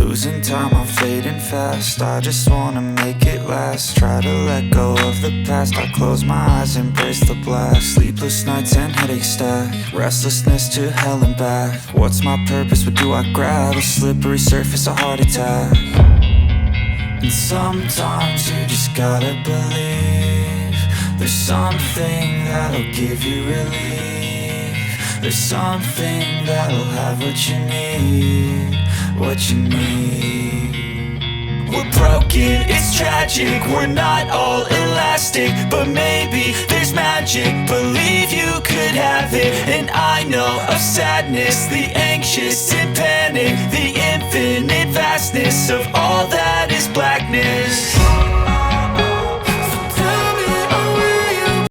Losing time, I'm fading fast. I just wanna make it last. Try to let go of the past. I close my eyes, embrace the blast. Sleepless nights and headaches stack. Restlessness to hell and back. What's my purpose? What do I grab? A slippery surface, a heart attack. And sometimes you just gotta believe there's something that'll give you relief. There's something that'll have what you need, what you need. We're broken, it's tragic, we're not all elastic, but maybe there's magic. Believe you could have it. And I know of sadness, the anxious and panic, the infinite vastness of